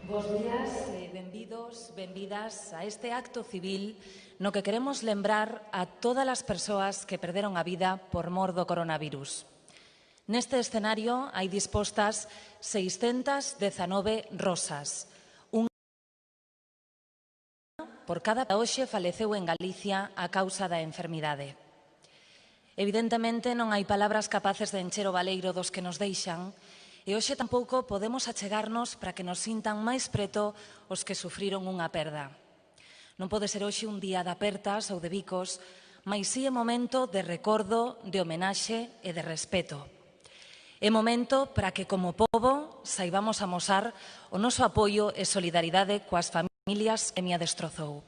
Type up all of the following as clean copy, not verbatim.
Bos días e benvidos, benvidas a este acto civil no que queremos lembrar a todas as persoas que perderon a vida por mor do coronavirus. Neste escenario hai dispostas 619 rosas. Por cada hoxe faleceu en Galicia a causa da enfermidade. Evidentemente non hai palabras capaces de encher o baleiro dos que nos deixan e hoxe tampouco podemos achegarnos para que nos sintan máis preto os que sufriron unha perda. Non pode ser hoxe un día de apertas ou de bicos, mais si é momento de recordo, de homenaxe e de respeto. É momento para que, como pobo, saibamos amosar o noso apoio e solidaridade coas familias que me destrozou.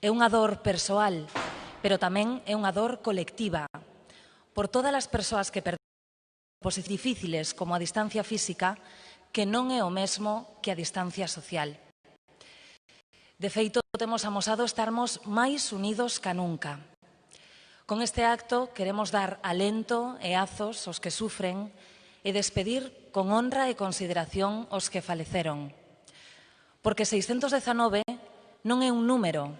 É unha dor persoal, pero tamén é unha dor colectiva, por todas as persoas que perderon posicións difíciles como a distancia física, que non é o mesmo que a distancia social. De feito, temos amosado estarmos máis unidos ca nunca. Con este acto queremos dar alento e azos aos que sufren e despedir con honra e consideración os que faleceron. Porque 619 non é un número,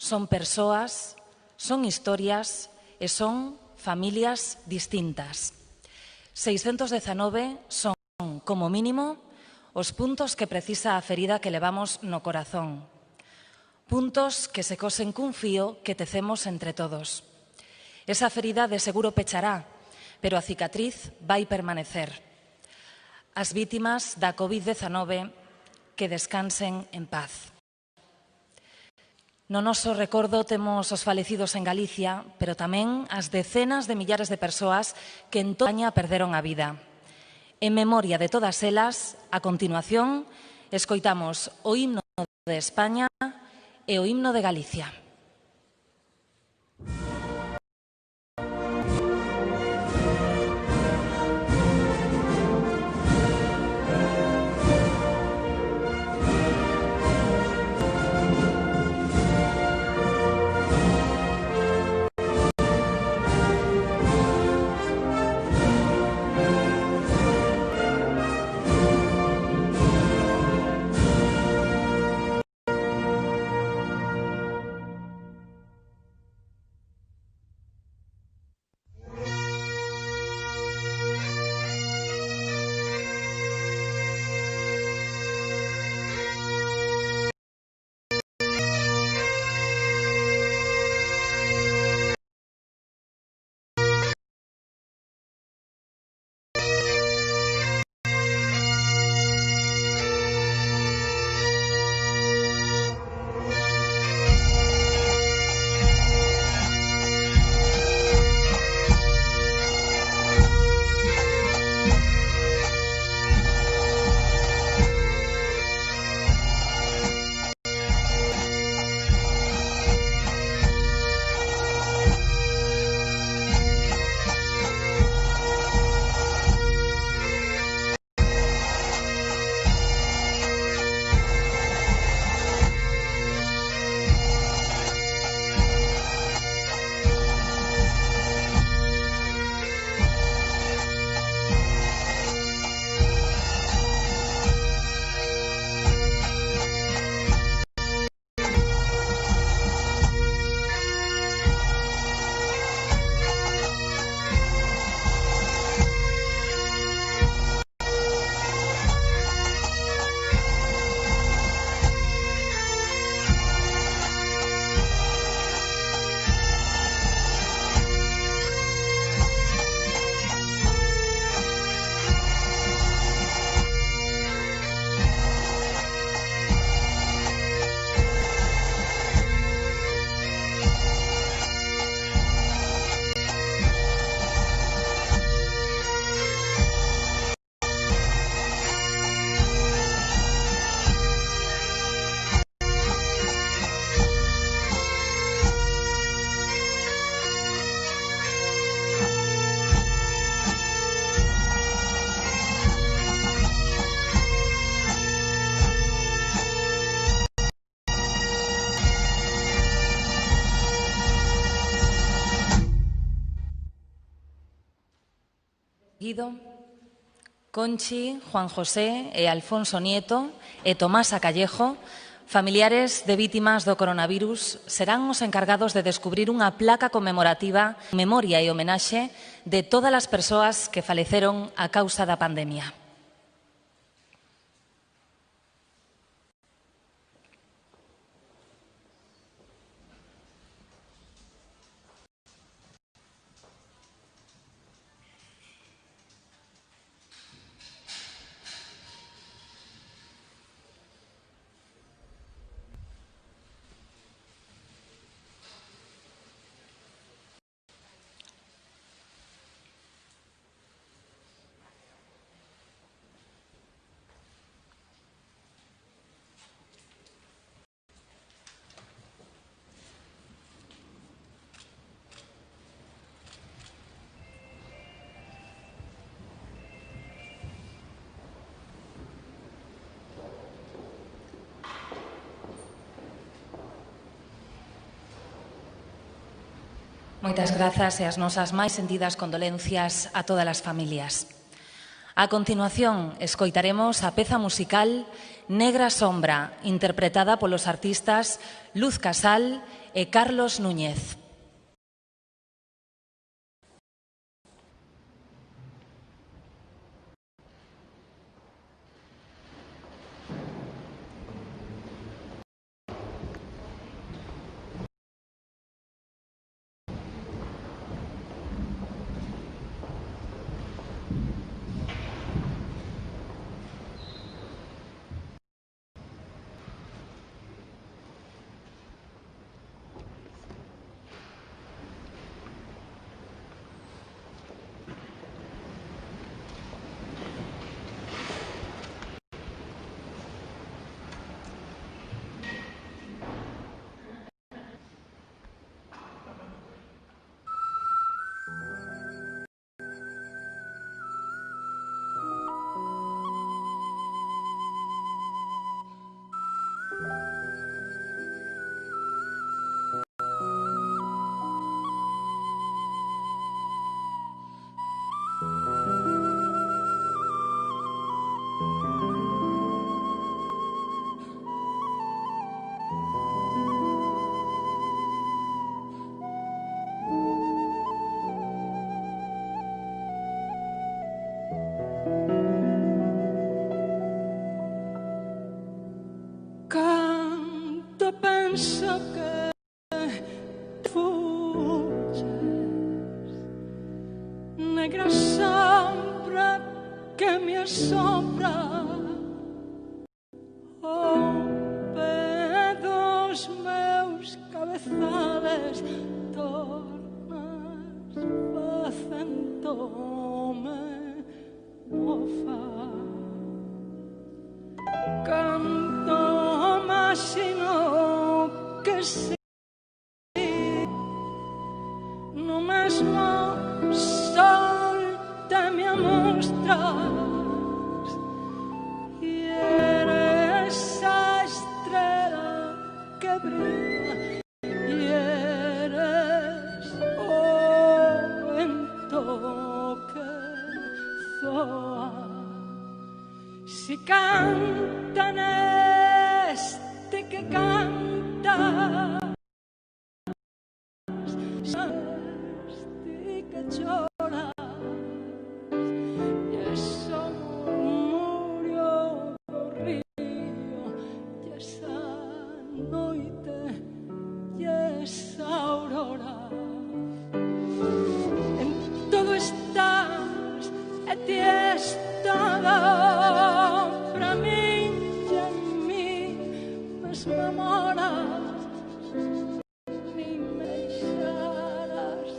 son persoas, son historias e son familias distintas. 619 son, como mínimo, os puntos que precisa a ferida que levamos no corazón. Puntos que se cosen cun fío que tecemos entre todos. Esa ferida de seguro pechará, pero a cicatriz vai permanecer. As vítimas da COVID-19 que descansen en paz. No noso recordo temos os falecidos en Galicia, pero tamén as decenas de millares de persoas que en toda España perderon a vida. En memoria de todas elas, a continuación, escoitamos o himno de España e o himno de Galicia. Guido, Conchi, Juan José e Alfonso Nieto e Tomás Callejo, familiares de vítimas do coronavirus, serán os encargados de descubrir unha placa conmemorativa, memoria e homenaxe de todas as persoas que faleceron a causa da pandemia. Moitas grazas e as nosas máis sentidas condolencias a todas as familias. A continuación, escoitaremos a peza musical Negra Sombra, interpretada polos artistas Luz Casal e Carlos Núñez. Penso que fuges, negra sombra que me asombra, pé dos meus cabezales tornas facentome mofar. Canto máximo que si no mesmo sol te me amostras e eres a estrela que brilla e eres o vento que zoa. Si cantan este que canta, este que chora, y eso murió do río, y esa noite, y esa aurora. En todo estás, e ti és todo para min, e en mí mesmo moras. Ni me deixarás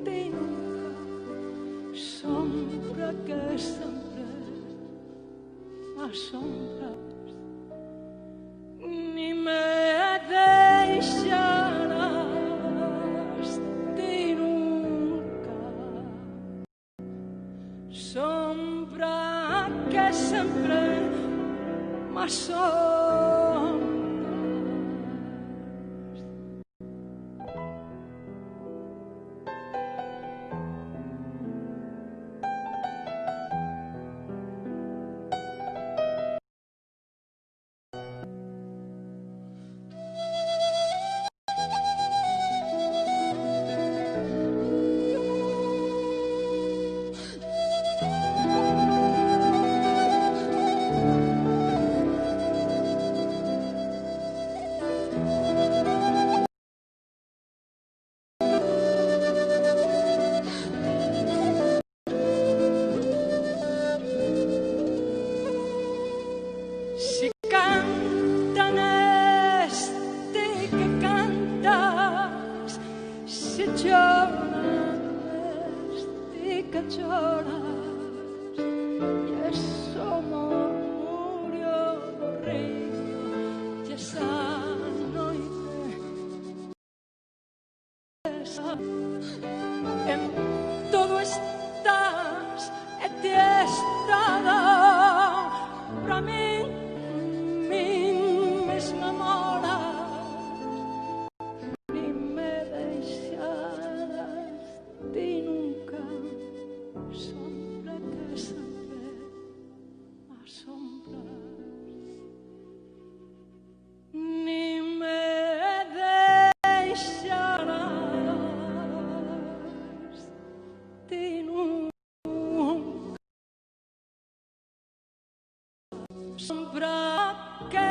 ti nunca, sombra que sempre asombras. Ni me deixarás ti nunca, sombra que sempre me asombras. Si cantan este que cantas, si lloran este que lloras, y eso murmuro do río, y esa noite esa, en todo estás e ti estada para min mesma moras, ni me deixarás ti nunca, sombra que sempre m'assombras, ni me deixarás ti nunca, sombra que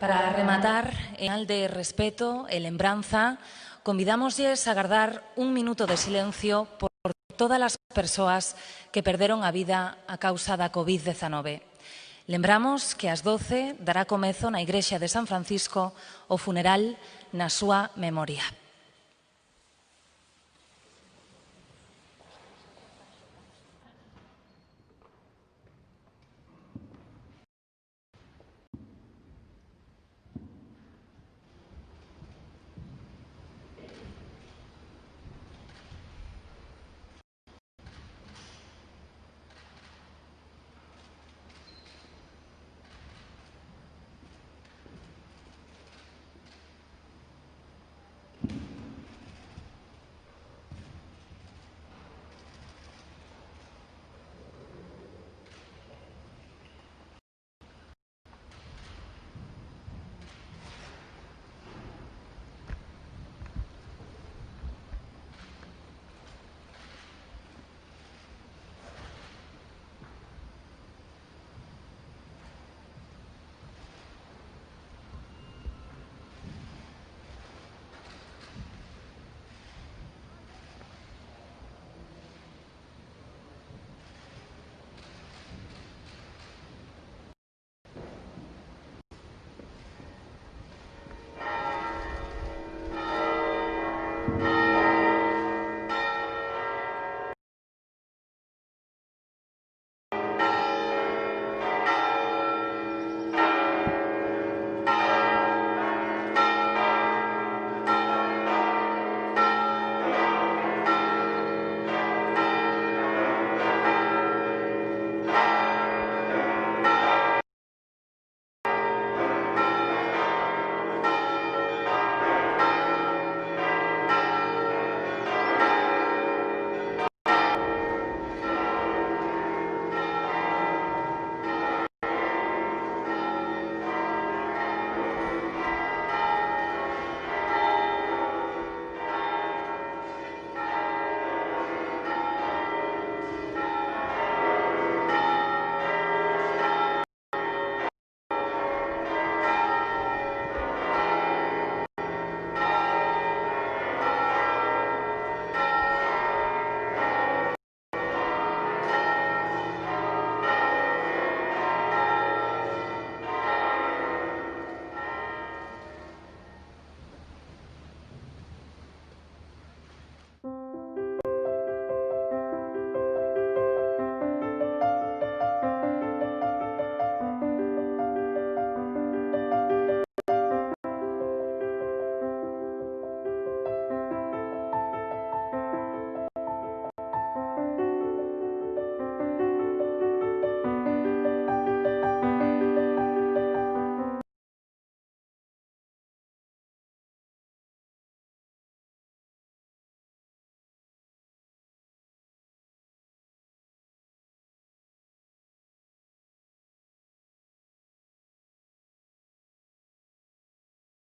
Para rematar, en señal de respeto e lembranza, convidámoslles a agardar un minuto de silencio por todas as persoas que perderon a vida a causa da COVID-19. Lembramos que ás 12 dará comezo na Igrexa de San Francisco o funeral na súa memoria.